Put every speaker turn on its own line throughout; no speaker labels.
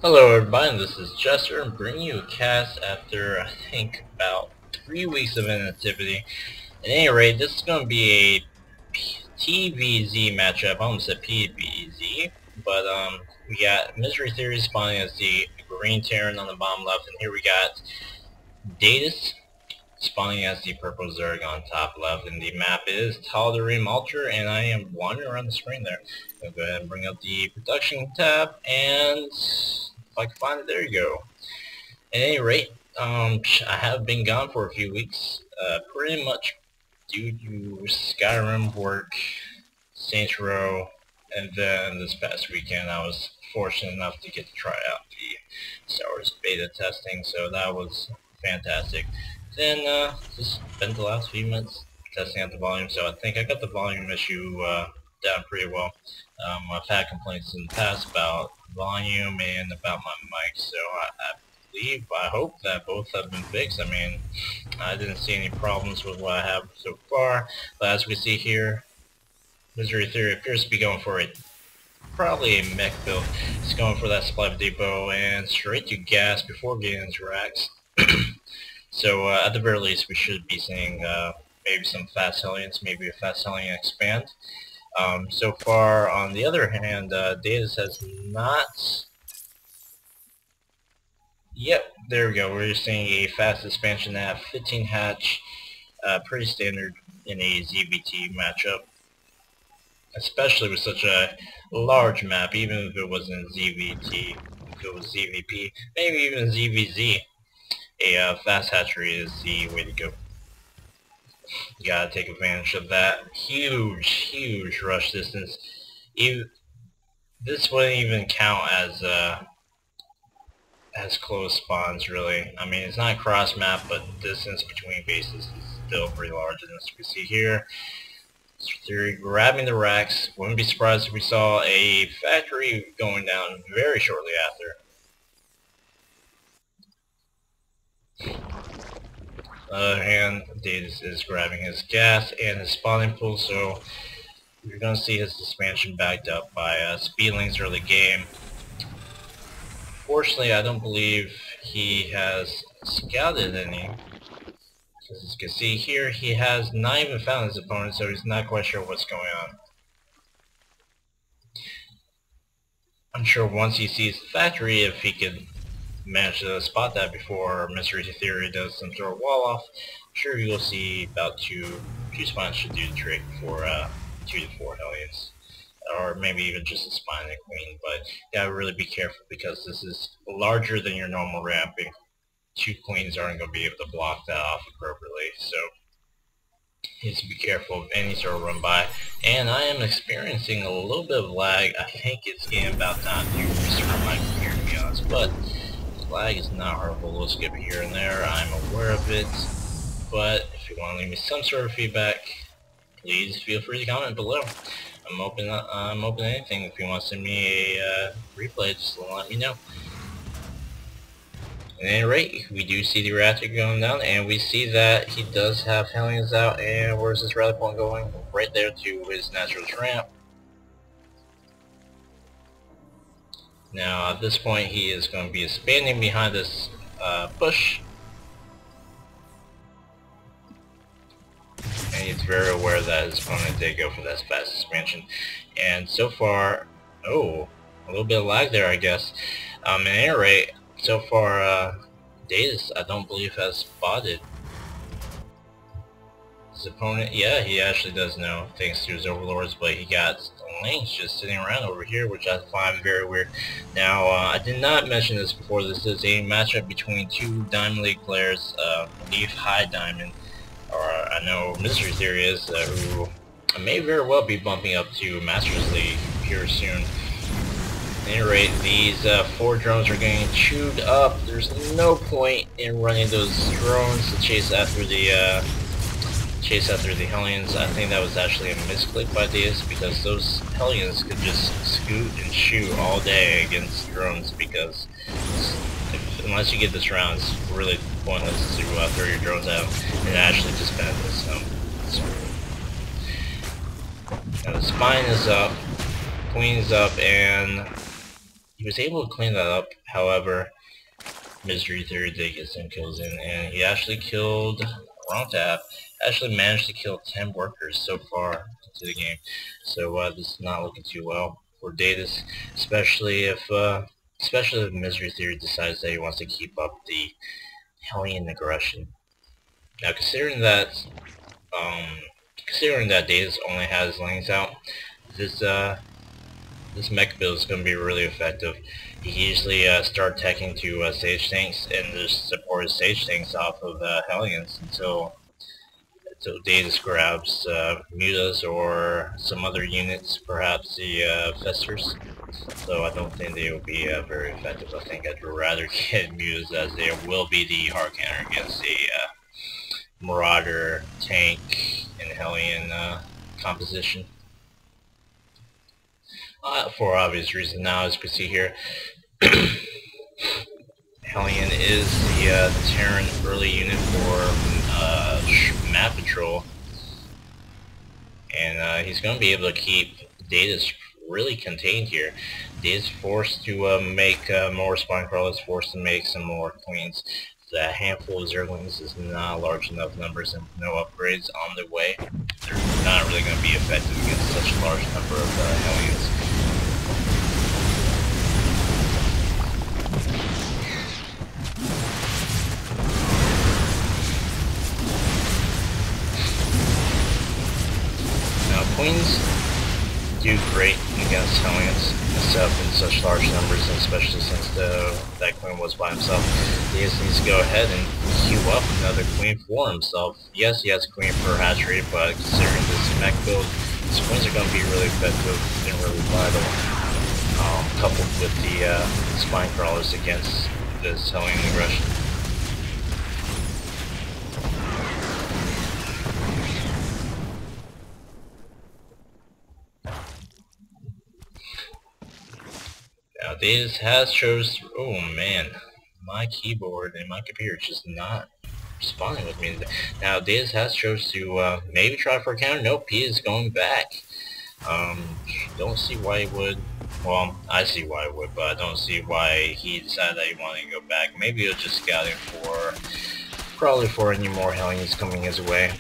Hello everybody, this is Jester. I'm bringing you a cast after I think about 3 weeks of inactivity. At any rate, this is going to be a TvZ matchup. I almost said PvZ, but we got Miserytheory spawning as the green Terran on the bottom left, and here we got Daedus spawning as the purple Zerg on top left, and the map is Tal'Darim Ultra, and I am wandering around the screen there. I'll go ahead and bring up the production tab, and if I can find it, there you go. At any rate, I have been gone for a few weeks, pretty much due to Skyrim work, Saints Row, and then this past weekend I was fortunate enough to get to try out the Star Wars beta testing, so that was fantastic. Then just spent the last few minutes testing out the volume, so I think I got the volume issue down pretty well. I've had complaints in the past about volume and about my mic, so I hope that both have been fixed. I mean, I didn't see any problems with what I have so far, but as we see here, Miserytheory appears to be going for it. Probably a mech build. He's going for that supply depot and straight to gas before getting into racks. So at the very least, we should be seeing maybe some fast Hellions, maybe a fast Hellion expand. So far, on the other hand, Daedus has not. Yep, there we go. We're seeing a fast expansion at 15 hatch, pretty standard in a ZVT matchup, especially with such a large map. Even if it wasn't ZVT, if it was ZVP, maybe even ZVZ. A fast hatchery is the way to go. You gotta take advantage of that huge rush distance. This wouldn't even count as close spawns, really. I mean, it's not cross map, but distance between bases is still pretty large. And as you can see here, they're grabbing the racks. Wouldn't be surprised if we saw a factory going down very shortly after. On the other hand, Daedus is grabbing his gas and his spawning pool, so you're going to see his expansion backed up by speedlings early game. Fortunately, I don't believe he has scouted any. As you can see here, he has not even found his opponent, so he's not quite sure what's going on. I'm sure once he sees the factory, if he could manage to spot that before Miserytheory does some sort of wall off, I'm sure you'll see about two spawns should do the trick for 2 to 4 Hellions. Or maybe even just a spine and a queen, but you gotta really be careful because this is larger than your normal ramping. 2 queens aren't going to be able to block that off appropriately, so you need to be careful of any sort of run by. And I am experiencing a little bit of lag. I think it's getting about time to restart my computer, to be honest, but lag is not horrible. We'll skip it here and there. I'm aware of it, but if you want to leave me some sort of feedback, please feel free to comment below. I'm open to anything. If you want to send me a replay, just let me know. At any rate, we do see the reactor going down, and we see that he does have Hellions out, and where's this rally point going? Right there to his naturalist ramp. Now, at this point, he is going to be expanding behind this bush. And he's very aware that his opponent did go for that fast expansion. And so far, oh, a little bit of lag there, I guess. At any rate, so far, Daedus, I don't believe, has spotted his opponent. Yeah, he actually does know, thanks to his overlords, but he got lanes just sitting around over here, which I find very weird. Now, I did not mention this before. This is a matchup between 2 Diamond League players, I believe High Diamond, or I know Miserytheory is, who may very well be bumping up to Masters League here soon. At any rate, these 4 drones are getting chewed up. There's no point in running those drones to chase after the Hellions. I think that was actually a misclick by Daedus, because those Hellions could just scoot and shoot all day against drones, because unless you get this round, it's really pointless to throw your drones out and actually just benefits them. So, now the spine is up, queen's up, and he was able to clean that up. However, Miserytheory did get some kills in, and he actually killed wrong tab. Actually managed to kill 10 workers so far into the game. So this is not looking too well for Daedus, especially if Miserytheory decides that he wants to keep up the Hellion aggression. Now, considering that Daedus only has lanes out, this mech build is going to be really effective. You can usually start teching to stage tanks and just support his stage tanks off of Hellions until Daedus grabs Mutas or some other units, perhaps the Festers. So I don't think they will be very effective. I think I'd rather get Mutas, as they will be the hard counter against a Marauder, tank, and Hellion composition. For obvious reasons now, as you can see here, Hellion is the Terran early unit for map patrol, and he's going to be able to keep Daedus really contained here. Daedus forced to make more spine crawlers, forced to make some more queens. The handful of Zerglings is not large enough numbers, and no upgrades on the way. They're not really going to be effective against such a large number of Hellions. Queens do great against Hellions and stuff in such large numbers, and especially since that queen was by himself. He just needs to go ahead and queue up another queen for himself. Yes, he has a queen per hatch rate, but considering this mech build, these queens are going to be really effective and really vital, coupled with the spine crawlers against this Hellion aggression. Now Daedus has chose. Oh man, my keyboard and my computer just not responding with me. Now Daedus has chose to maybe try for a counter. Nope, he is going back. Don't see why he would. Well, I see why he would, but I don't see why he decided that he wanted to go back. Maybe he'll just scout in for, probably for any more Hellions coming his way.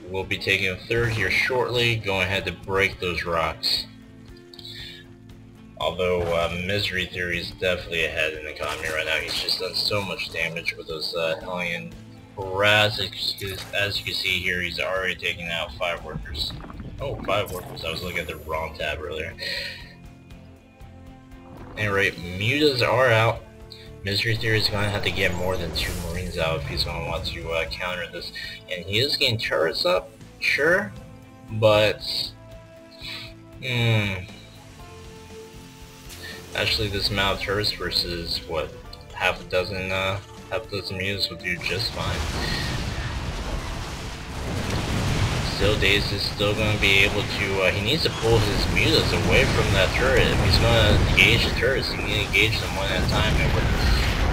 We'll be taking a third here shortly, going ahead to break those rocks. Although Miserytheory is definitely ahead in the economy right now. He's just done so much damage with those Hellion harass. As you can see here, he's already taken out 5 workers. Oh, 5 workers. I was looking at the wrong tab earlier. Anyway, Mutas are out. Miserytheory is going to have to get more than 2 Marines out if he's going to want to counter this. And he is getting turrets up, sure, but actually this amount of turrets versus what, half a dozen Mutas will do just fine. Still, Daedus is still going to be able to, he needs to pull his Mutas away from that turret. If he's going to engage the turrets, he needs to engage them one at a time, and with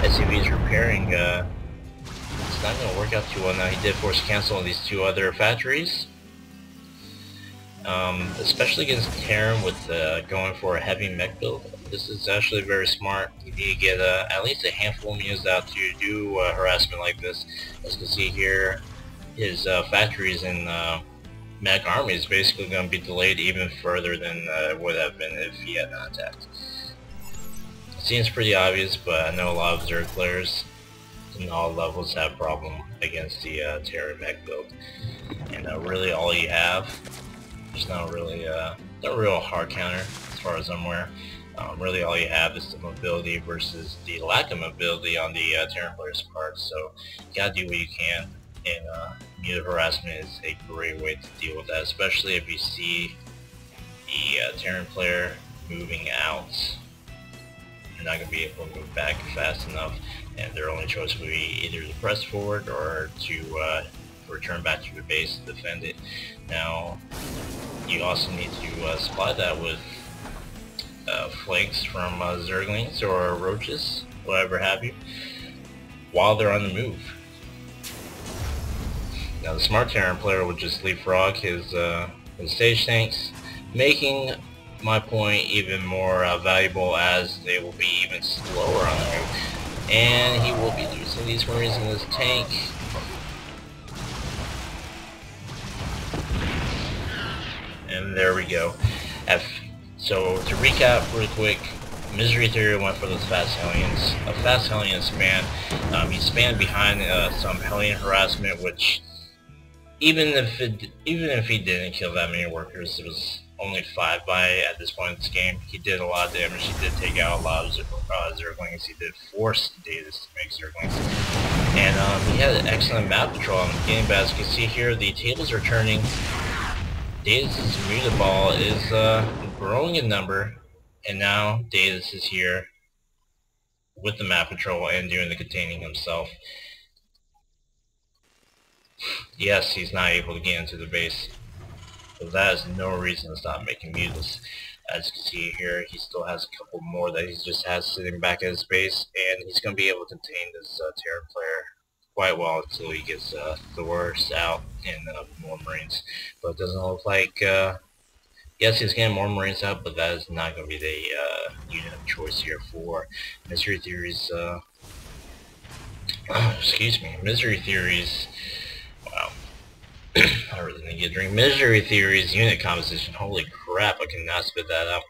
SCV's repairing, it's not going to work out too well. Now, he did force cancel on these 2 other factories. Especially against Terran with going for a heavy mech build. This is actually very smart. You need to get at least a handful of Mutas out to do harassment like this. As you can see here, his factories in mech army is basically going to be delayed even further than it would have been if he had not attacked. It seems pretty obvious, but I know a lot of Zerg players in all levels have a problem against the Terran mech build. And really all you have, there's not really no real hard counter as far as I'm aware. Really all you have is the mobility versus the lack of mobility on the Terran player's part, so you gotta do what you can. And Muta harassment is a great way to deal with that, especially if you see the Terran player moving out. You're not going to be able to move back fast enough, and their only choice will be either to press forward or to return back to your base to defend it. Now, you also need to supply that with flanks from Zerglings or Roaches, whatever have you, while they're on the move. Now the smart Terran player would just leapfrog his stage tanks, making my point even more valuable, as they will be even slower on the move. And he will be losing these Marines in this tank. And there we go. So to recap real quick, Miserytheory went for those fast Hellions. A fast Hellion span. He spanned behind some Hellion harassment, which even if he didn't kill that many workers, it was only 5 by at this point in this game. He did a lot of damage. He did take out a lot of Zerglings. He did force Daedus to make Zerglings. And he had an excellent map control on the game. But as you can see here, the tables are turning. Daedus' Mutaball is growing in number, and now Daedus is here with the map control and doing the containing himself. Yes, he's not able to get into the base, but that is no reason to stop making mutants. As you can see here, he still has a couple more that he just has sitting back at his base, and he's going to be able to contain this Terran player quite well until he gets Thors out and more Marines. But it doesn't look like, yes, he's getting more Marines out, but that is not going to be the unit of choice here for Miserytheory's, excuse me, Miserytheory's, wow, I really need to get a drink. Miserytheory's unit composition. Holy crap, I cannot spit that out.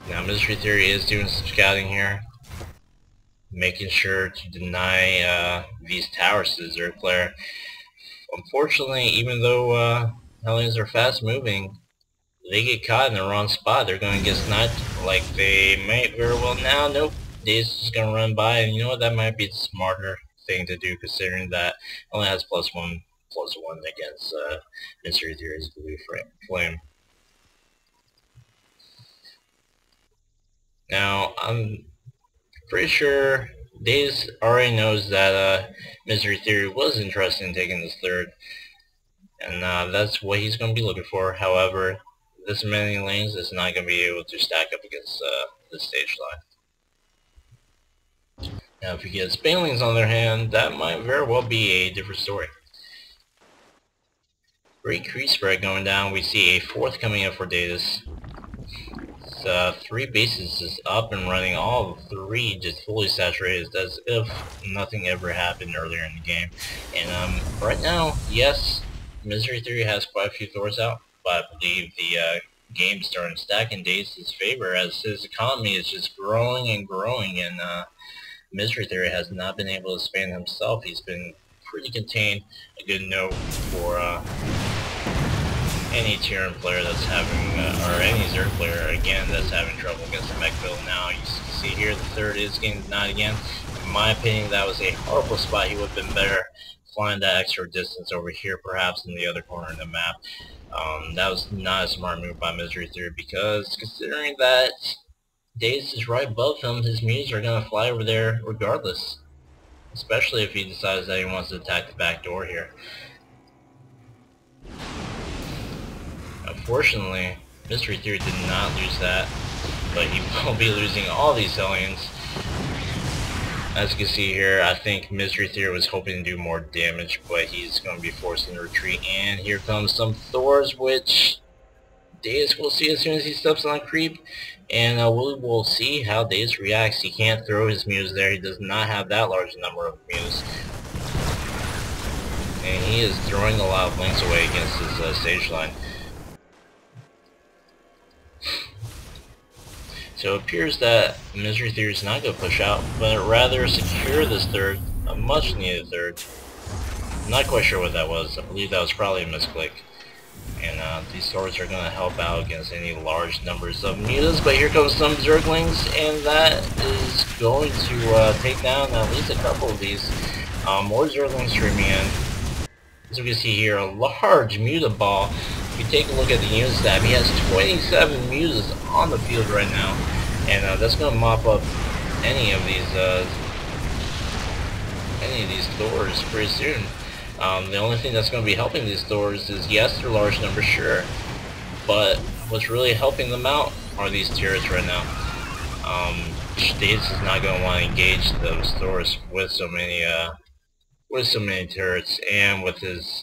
Now Miserytheory is doing some scouting here, making sure to deny these towers to the Zerg player. Unfortunately, even though Hellions are fast moving, they get caught in the wrong spot. They're going to get sniped like they might very well now. Nope, Daedus is going to run by, and you know what, that might be the smarter thing to do, considering that only has +1/+1 against Miserytheory's blue flame. Now, I'm pretty sure Daedus already knows that Miserytheory was interested in taking this third, and that's what he's going to be looking for. However, this many lanes is not going to be able to stack up against this stage line. Now, if he gets Banelings on their hand, that might very well be a different story. Great creep spread going down. We see a 4th coming up for Daedus. 3 bases is up and running, all 3 just fully saturated, as if nothing ever happened earlier in the game. And right now, yes, Miserytheory has quite a few Thors out, but I believe the game's starting to stack in Daedus' favor, as his economy is just growing and growing, and Miserytheory has not been able to expand himself. He's been pretty contained. A good note for any Terran player that's having, or any Zerg player, again, that's having trouble against the mech build. Now, you see here, the 3rd is getting denied again. In my opinion, that was a horrible spot. He would have been better flying that extra distance over here, perhaps in the other corner of the map. That was not a smart move by Miserytheory, because considering that Daedus is right above him, his mutants are going to fly over there regardless. Especially if he decides that he wants to attack the back door here. Unfortunately, Miserytheory did not lose that, but he will be losing all these Hellions. As you can see here, I think Miserytheory was hoping to do more damage, but he's going to be forced into retreat. And here comes some Thors, which Daedus will see as soon as he steps on creep. And we will see how Daedus reacts. He can't throw his muse there. He does not have that large number of muse. And he is throwing a lot of links away against his stage line. So it appears that Miserytheory is not going to push out, but rather secure this 3rd, a much needed 3rd. I'm not quite sure what that was. I believe that was probably a misclick. And these swords are going to help out against any large numbers of mutants, but here comes some Zerglings, and that is going to take down at least a couple of these. More Zerglings streaming in. As we can see here, a large Mutaball. If you take a look at the unit stat, he has 27 muses on the field right now, and that's going to mop up any of these Thors pretty soon. The only thing that's going to be helping these Thors is, yes, they're large numbers, sure, but what's really helping them out are these turrets right now. Daedus is not going to want to engage those Thors with so many turrets, and with his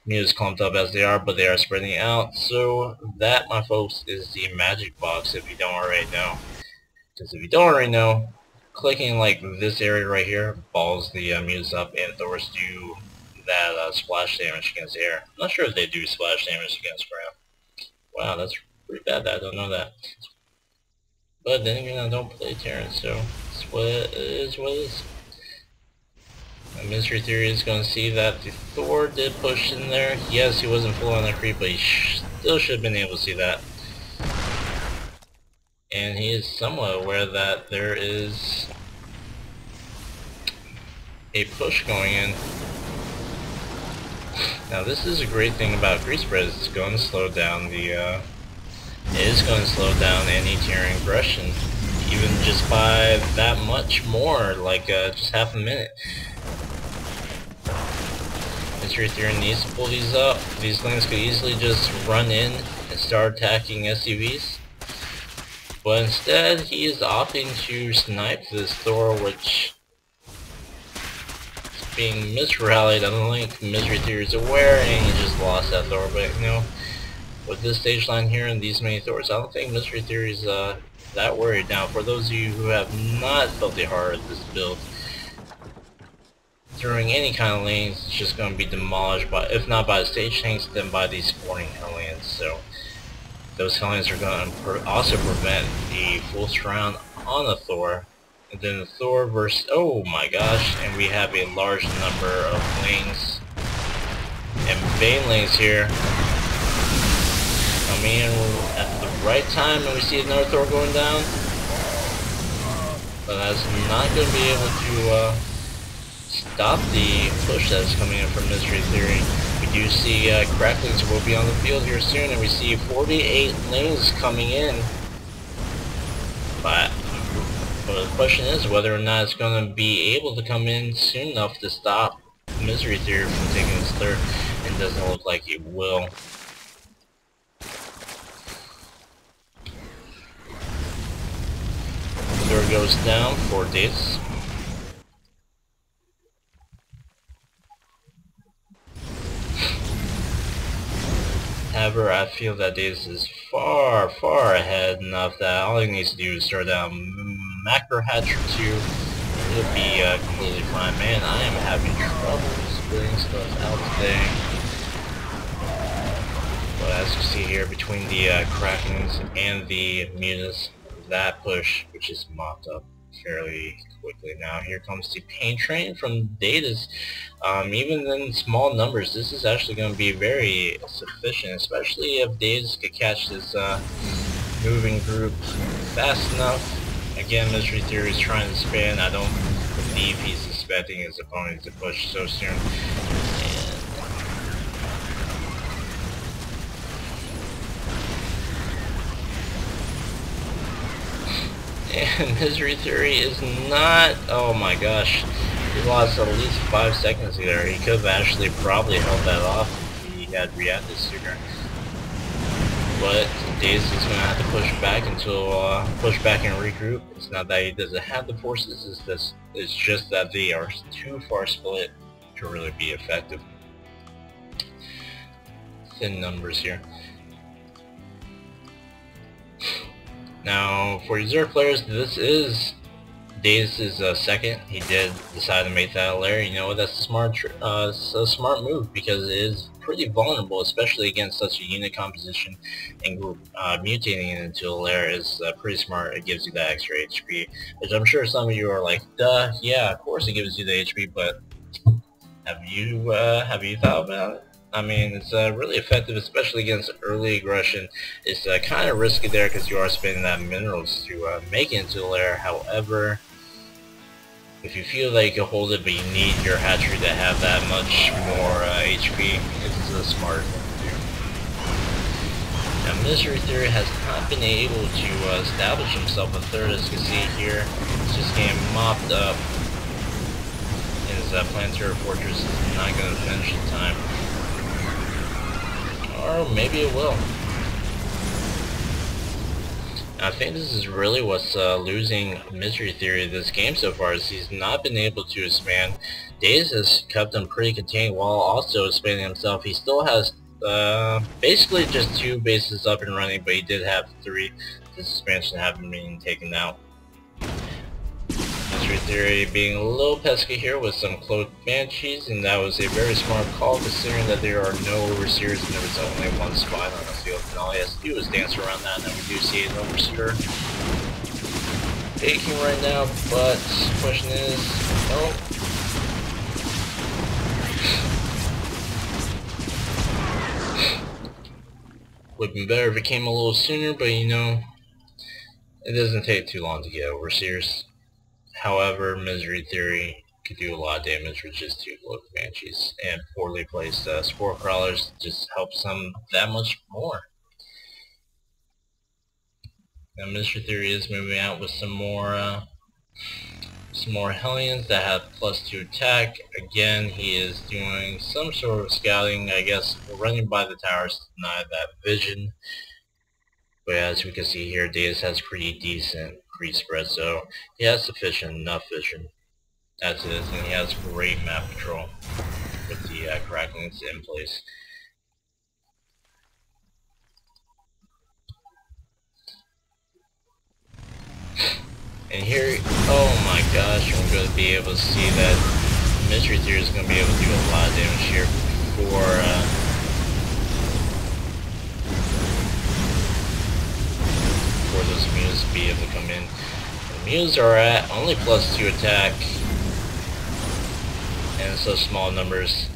Muse clumped up as they are, but they are spreading out. So that, my folks, is the magic box, if you don't already know. Because if you don't already know, clicking like this area right here balls the Muse up, and Thors do that splash damage against air. I'm not sure if they do splash damage against ground. Wow, that's pretty bad. I don't know that. But then again, I don't play Terran, so it's what it is. What it is. Misery Theory is going to see that the Thor did push in there. Yes, he wasn't full on the creep, but he still should have been able to see that. And he is somewhat aware that there is a push going in. Now this is a great thing about Grease Spread, it's going to slow down the it is going to slow down any Terran aggression, even just by that much more, like just half a minute. Misery Theory needs to pull these up. These lanes could easily just run in and start attacking SCVs. But instead, he is opting to snipe this Thor, which is being misrallied. I don't think Misery Theory is aware, and he just lost that Thor. But, you know, with this stage line here and these many Thors, I don't think Misery Theory is that worried. Now, for those of you who have not felt the horror of this build, throwing any kind of lanes, it's just going to be demolished by, if not by the stage tanks, then by these sporting Hellions. So those Hellions are going to also prevent the full surround on the Thor. And then the Thor versus, oh my gosh, and we have a large number of lanes and Bane lanes here coming in at the right time, and we see another Thor going down. But that's not going to be able to stop the push that's coming in from Misery Theory. We do see Cracklings will be on the field here soon, and we see 48 lanes coming in. But the question is whether or not it's going to be able to come in soon enough to stop Misery Theory from taking this third. It doesn't look like it will. Third goes down for Daedus. However, I feel that Daedus is far, far ahead enough that all he needs to do is throw down Macro Hatcher 2. It'll be completely fine. Man, I am having trouble splitting stuff out today. But as you see here, between the Krakens and the Mutas, that push, which is mopped up fairly quickly. Now here comes the Pain Train from Daedus. Even in small numbers, this is actually going to be very sufficient, especially if Daedus could catch this moving group fast enough. Again, Misery Theory is trying to spin. I don't believe he's suspecting his opponent to push so soon. And Misery Theory is not, oh my gosh, he lost at least 5 seconds there. He could have actually probably held that off if he had reacted sooner. But Daedus is going to have to push back until, push back and regroup. It's not that he doesn't have the forces, it's just that they are too far split to really be effective. Thin numbers here. Now, for Reserve players, this is Daedus' second. He did decide to make that a lair. You know what? That's a smart move, because it is pretty vulnerable, especially against such a unit composition. And mutating it into a lair is pretty smart. It gives you that extra HP, which I'm sure some of you are like, duh, yeah, of course it gives you the HP, but have you thought about it? I mean, it's really effective, especially against early aggression. It's kind of risky there because you are spending that minerals to make it into the lair. However, if you feel like you can hold it but you need your hatchery to have that much more HP, it's a smart thing to do. Now, Misery Theory has not been able to establish himself a third, as you can see here. It's just getting mopped up. His Planetary Fortress is not going to finish in time. Or maybe it will. I think this is really what's losing Misery Theory this game so far, is he's not been able to expand. Daedus has kept him pretty contained while also expanding himself. He still has basically just 2 bases up and running, but he did have 3. This expansion having been taken out. Misery Theory being a little pesky here with some cloaked banshees, and that was a very smart call considering that there are no overseers and there was only 1 spot on the field, and all he has to do is dance around that, and then we do see an overseer baking right now, but the question is, no. Would have been better if it came a little sooner, but you know, it doesn't take too long to get overseers. However, Misery Theory could do a lot of damage with just 2 cloaked banshees, and poorly placed spore crawlers just helps them that much more. Now Misery Theory is moving out with some more Hellions that have +2 attack. Again, he is doing some sort of scouting, I guess, running by the towers to deny that vision. But as we can see here, Daedus has pretty decent creep spread, so he has sufficient enough vision as it is, and he has great map control with the cracklings in place. And here, oh my gosh, I'm going to be able to see that Misery Theory is going to be able to do a lot of damage here for those mules to be able to come in. The mules are at only +2 attack, and so small numbers.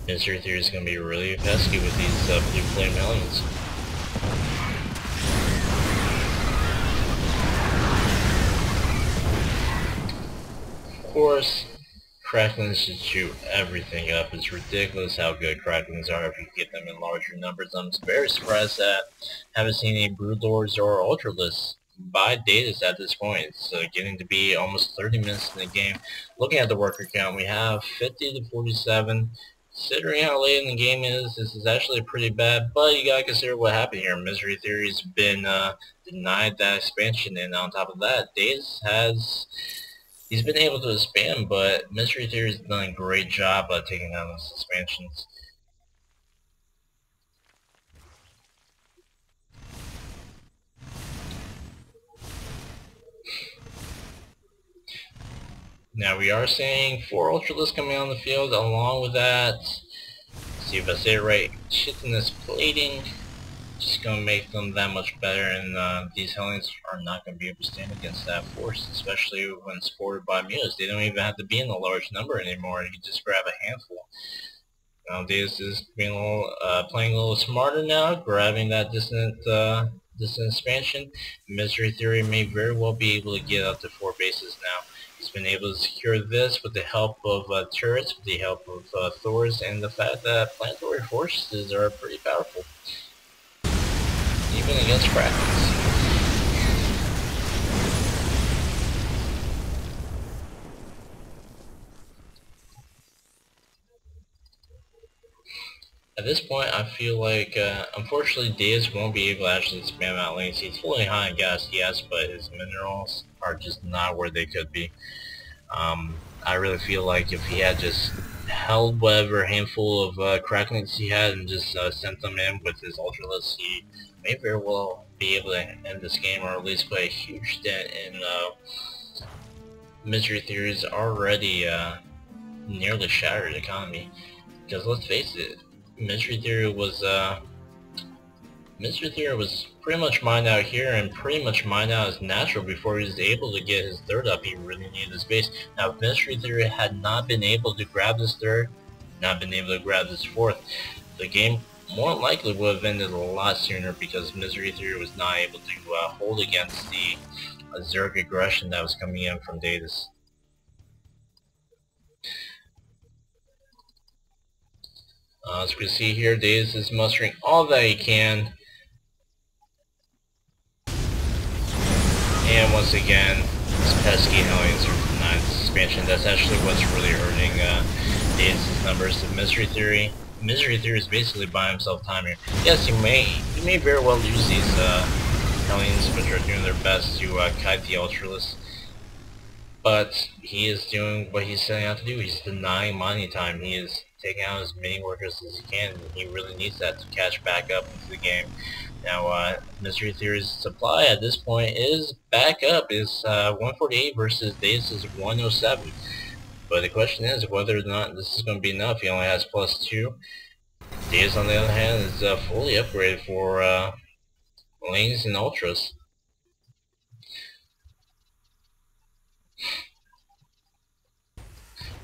Misery Theory is going to be really pesky with these blue flame Hellions. Of course, cracklings should chew everything up. It's ridiculous how good cracklings are if you get them in larger numbers. I'm very surprised that I haven't seen any Broodlords or Ultralists by Daedus at this point. It's getting to be almost 30 minutes in the game. Looking at the worker count, we have 50 to 47. Considering how late in the game this is actually pretty bad, but you gotta consider what happened here. Misery Theory's been denied that expansion, and on top of that, Daedus he's been able to expand, but Misery Theory's done a great job of taking down those expansions. Now we are seeing 4 Ultralists coming on the field. Along with that, let's see if I say it right, chitinous plating, just going to make them that much better, and these Hellions are not going to be able to stand against that force, especially when supported by mules. They don't even have to be in a large number anymore. You can just grab a handful. Now Daedus is being playing a little smarter now, grabbing that distant expansion. Misery Theory may very well be able to get up to 4 bases now. He's been able to secure this with the help of turrets, with the help of Thors, and the fact that planetary forces are pretty powerful, even against Krakens. At this point, I feel like, unfortunately, Daedus won't be able to actually spam out lanes. He's fully high in gas, yes, but his minerals are just not where they could be. I really feel like if he had just held whatever handful of cracklings he had and just sent them in with his Ultralists, he may very well be able to end this game, or at least put a huge dent in Misery Theory's already nearly shattered economy. Because let's face it, Misery Theory was pretty much mined out here, and pretty much mined out as natural before he was able to get his third up. He really needed his base. Now if Misery Theory had not been able to grab this third, not been able to grab this fourth, the game more likely would have ended a lot sooner, because Misery Theory was not able to hold against the Zerg aggression that was coming in from Daedus. As we can see here, Daedus is mustering all that he can. And once again, these pesky Hellions are denied this expansion. That's actually what's really hurting Daedus' numbers. The Misery Theory is basically buying himself time here. Yes, he may very well lose these Hellions, which are doing their best to kite the Ultralisk. But he is doing what he's setting out to do. He's denying mining time. He is taking out as many workers as he can. And he really needs that to catch back up into the game. Now, Misery Theory's supply at this point is back up. It's 148 versus Daedus' 107. But the question is whether or not this is going to be enough. He only has +2. Daedus, on the other hand, is fully upgraded for lanes and ultras.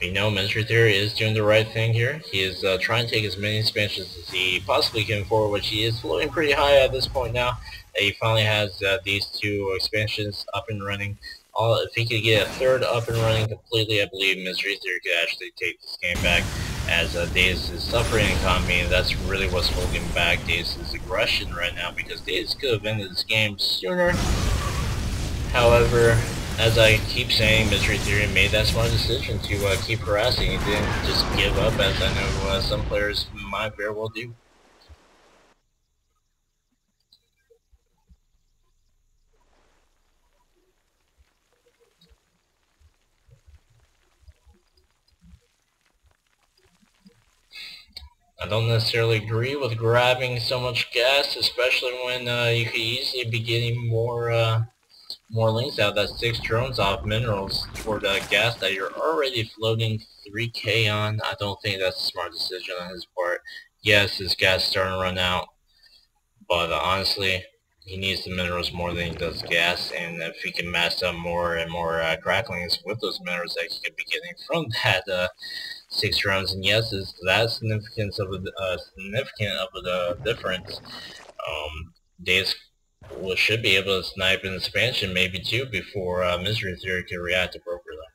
We know Misery Theory is doing the right thing here. He is trying to take as many expansions as he possibly can forward, which he is floating pretty high at this point now. He finally has these 2 expansions up and running. If he could get a 3rd up and running completely, I believe Misery Theory could actually take this game back, as Daedus is suffering economy, and that's really what's holding back Daedus' aggression right now, because Daedus could have ended this game sooner. However, as I keep saying, Misery Theory made that smart decision to keep harassing. He didn't just give up, as I know some players might very well do. I don't necessarily agree with grabbing so much gas, especially when you could easily be getting more links out of that 6 drones off minerals toward gas that you're already floating 3k on. I don't think that's a smart decision on his part. Yes, his gas is starting to run out, but honestly, he needs the minerals more than he does gas, and if he can mass up more and more cracklings with those minerals that he could be getting from that 6 drones, and yes, is that significant of the difference. Daedus should be able to snipe an expansion, maybe 2, before Misery Theory can react appropriately.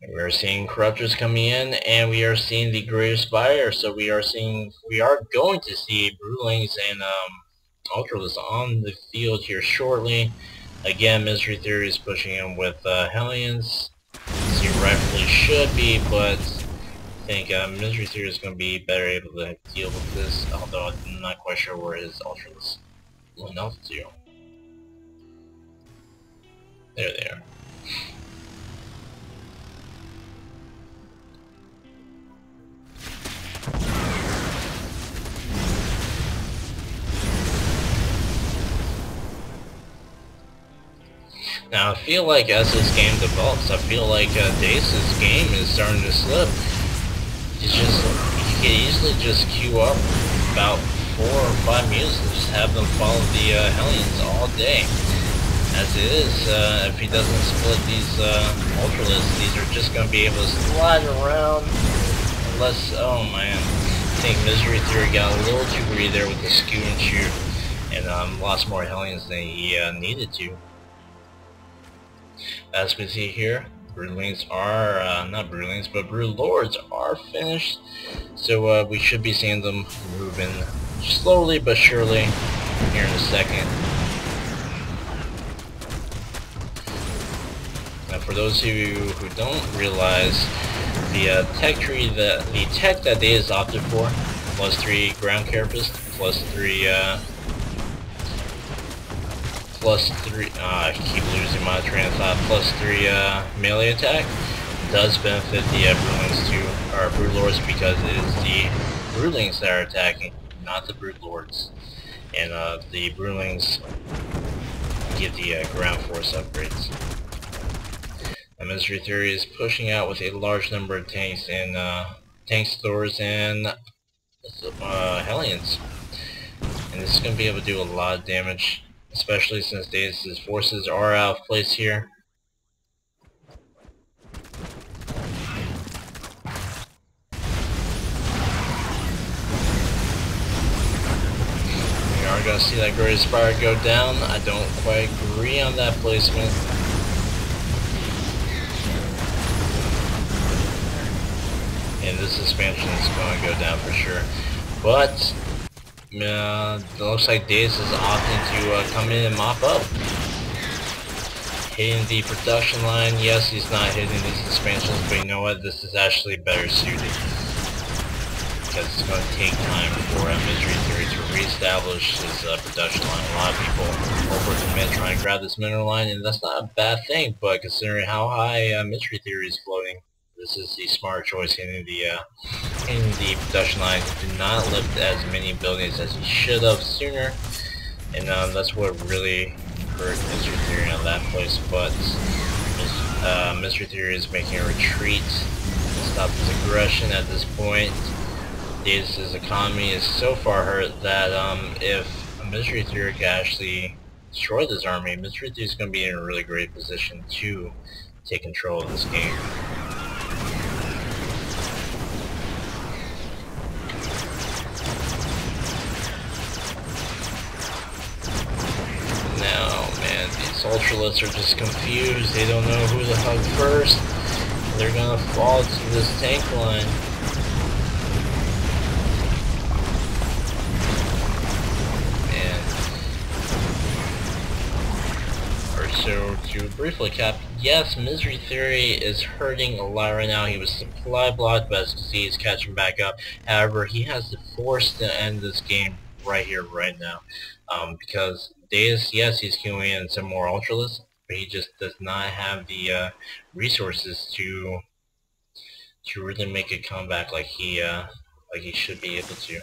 We're seeing Corruptors coming in, and we are seeing the Greater Spire, so we are going to see Brewlings and Ultralisk on the field here shortly. Again, Misery Theory is pushing him with Hellions, as he rightfully should be, but I think Misery Theory is going to be better able to deal with this, although I'm not quite sure where his Ultralisk will enough to. There they are. Now, I feel like as this game develops, I feel like Daedus' game is starting to slip. He can easily just queue up about 4 or 5 mules and just have them follow the Hellions all day. As it is, if he doesn't split these Ultralisks, these are just going to be able to slide around. Unless, oh man, I think Misery Theory got a little too greedy there with the skew and shoot, and lost more Hellions than he needed to. As we see here, Broodlings are, not Broodlings, but Broodlords are finished. So we should be seeing them moving slowly but surely here in a second. Now for those of you who don't realize, the tech that Daedus opted for, +3 ground carapace, I keep losing my train of thought, +3 melee attack, does benefit the Broodlords, because it is the Broodlings that are attacking, not the Broodlords. And the Broodlings get the ground force upgrades. And Misery Theory is pushing out with a large number of tanks and tank stores and Hellions. And this is going to be able to do a lot of damage, especially since Daedus' forces are out of place here. We are going to see that Great Spire go down. I don't quite agree on that placement. And this expansion is going to go down for sure. But it looks like Daedus is opting to come in and mop up. Hitting the production line. Yes, he's not hitting these expansions, but you know what? This is actually better suited, because it's going to take time for Misery Theory to reestablish his production line. A lot of people overcommit trying to grab this mineral line, and that's not a bad thing, but considering how high Misery Theory is floating, this is the smart choice hitting the production line. He did not lift as many buildings as he should have sooner, and that's what really hurt Misery Theory on that place. But Misery Theory is making a retreat to stop his aggression at this point. Daedus' economy is so far hurt that if Misery Theory can actually destroy this army, Misery Theory is going to be in a really great position to take control of this game. Now, man, these Ultralists are just confused. They don't know who to hug first. They're going to fall to this tank line. So to briefly cap, yes, Misery Theory is hurting a lot right now. He was supply blocked, but as you see, he's catching back up. However, he has the force to end this game right here, right now. Because Daedus, yes, he's queuing in some more Ultralists, but he just does not have the resources to really make a comeback like he should be able to.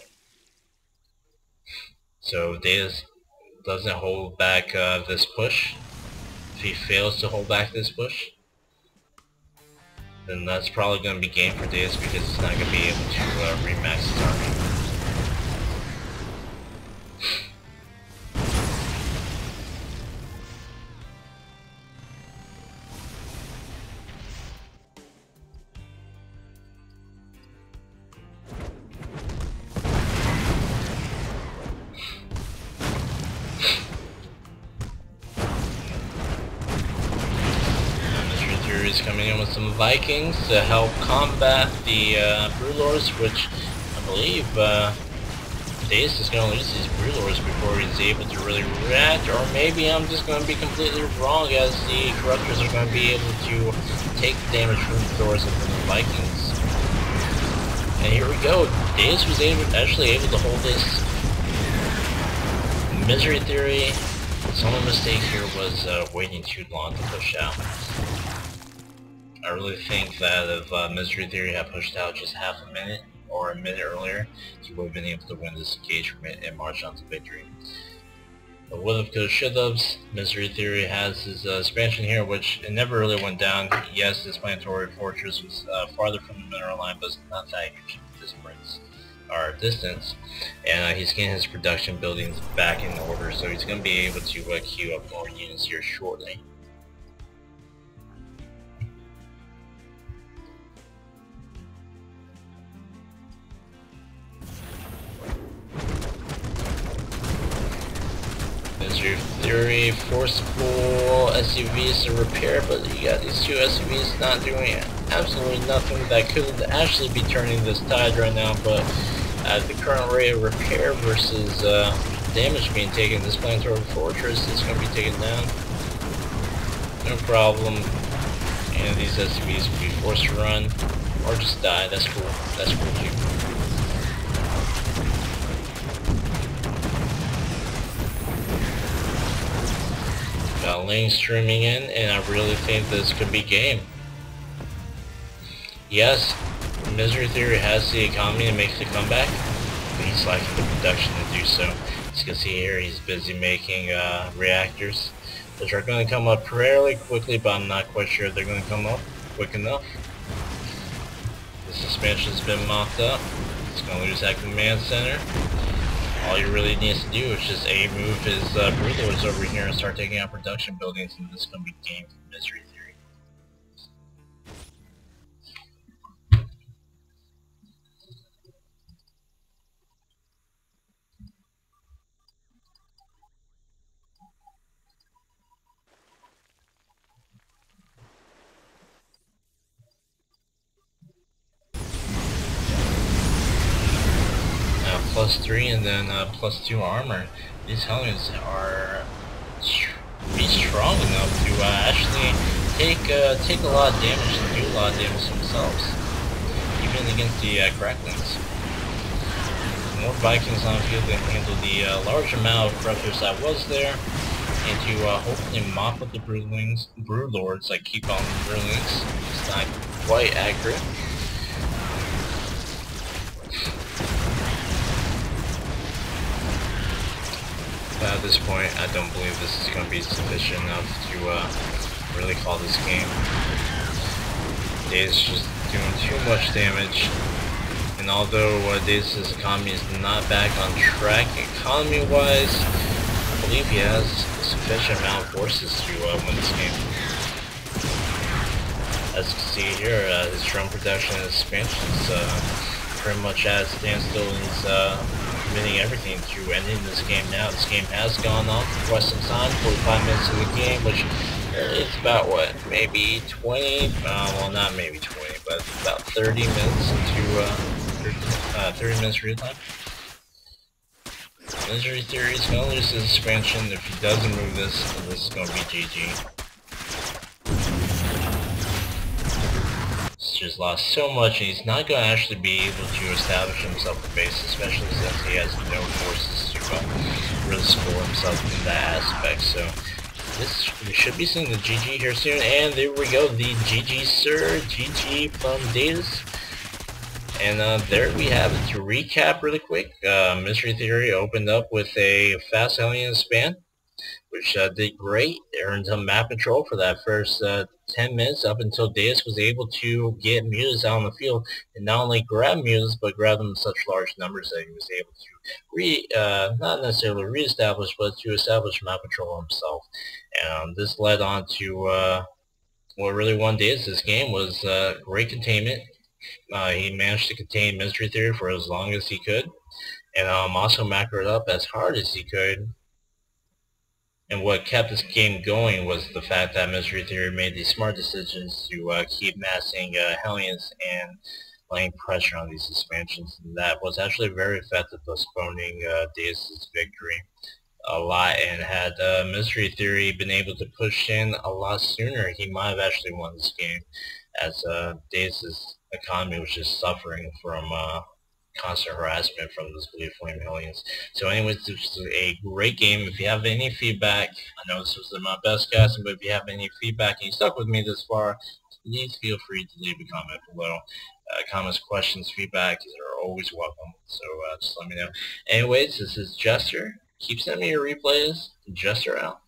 So Daedus doesn't hold back this push. If he fails to hold back this push, then that's probably going to be game for Daedus because he's not going to be able to remax his army. Is coming in with some Vikings to help combat the Brewlords, which I believe Daedus is going to lose these Brewlords before he's able to really react, or maybe I'm just going to be completely wrong as the Corruptors are going to be able to take the damage from the Thors and from the Vikings. And here we go, Daedus was actually able to hold this. Misery Theory, some mistake here was waiting too long to push out. I really think that if Misery Theory had pushed out just half a minute or a minute earlier, he would have been able to win this engagement and march on to victory. But would've, could've, should've. Misery Theory has his expansion here, which it never really went down. Yes, this planetary fortress was farther from the mineral line, but it's not that huge distance. And he's getting his production buildings back in order, so he's going to be able to queue up more units here shortly. Misery Theory, forceful SUVs to repair, but you got these two SUVs not doing absolutely nothing that could actually be turning this tide right now, but at the current rate of repair versus damage being taken, this planetary fortress is going to be taken down. No problem. And these SUVs will be forced to run or just die. That's cool. That's cool too. Got lanes streaming in, and I really think this could be game. Yes, Misery Theory has the economy to make the comeback, but he's lacking the production to do so. As you can see here, he's busy making reactors, which are going to come up fairly quickly, but I'm not quite sure if they're going to come up quick enough. The suspension's been mopped up. It's going to lose that command center. All he really needs to do is just move his Brewlords over here and start taking out production buildings, and this is going to be game for Misery Theory. +3 and then +2 armor. These helmets are be strong enough to actually take a lot of damage and do a lot of damage themselves, even against the cracklings. more Vikings on the field to handle the large amount of preppers that was there, and to hopefully mop up the Broodlords. I keep calling them Broodlings. It's not quite accurate. But at this point, I don't believe this is going to be sufficient enough to really call this game. Daedus just doing too much damage. And although Daedus' economy is not back on track economy-wise, I believe he has a sufficient amount of forces to win this game. As you can see here, his drone production and expansion is pretty much at a standstill, and he's committing everything to ending this game now. This game has gone on for quite some time, 45 minutes of the game, which it's about, what, maybe 20, well not maybe 20, but about 30 minutes into 30 minutes real time. Miserytheory is going to lose his expansion. If he doesn't move this, then this is going to be GG. He's just lost so much, and he's not going to actually be able to establish himself a base, especially since he has no forces to really support himself in that aspect. So we should be seeing the GG here soon, and there we go, the GG sir, GG from Daedus. And there we have it. To recap really quick, Miserytheory opened up with a fast Hellion span, which did great. It earned him map control for that first 10 minutes up until Daedus was able to get mutas out on the field, and not only grab mutas, but grab them in such large numbers that he was able to not necessarily re-establish, but to establish map control himself. And this led on to what really won Daedus this game was great containment. He managed to contain Miserytheory for as long as he could, and also macroed up as hard as he could. And what kept this game going was the fact that Miserytheory made these smart decisions to keep massing Hellions and laying pressure on these expansions, and that was actually very effective, postponing Daedus' victory a lot. And had Miserytheory been able to push in a lot sooner, he might have actually won this game, as Daedus' economy was just suffering from constant harassment from those Blue Flame Hellions. So anyways, this was a great game. If you have any feedback, I know this was my best casting, but if you have any feedback and you stuck with me this far, please feel free to leave a comment below. Comments, questions, feedback are always welcome, so just let me know. Anyways, this is Jester. Keep sending me your replays. Jester out.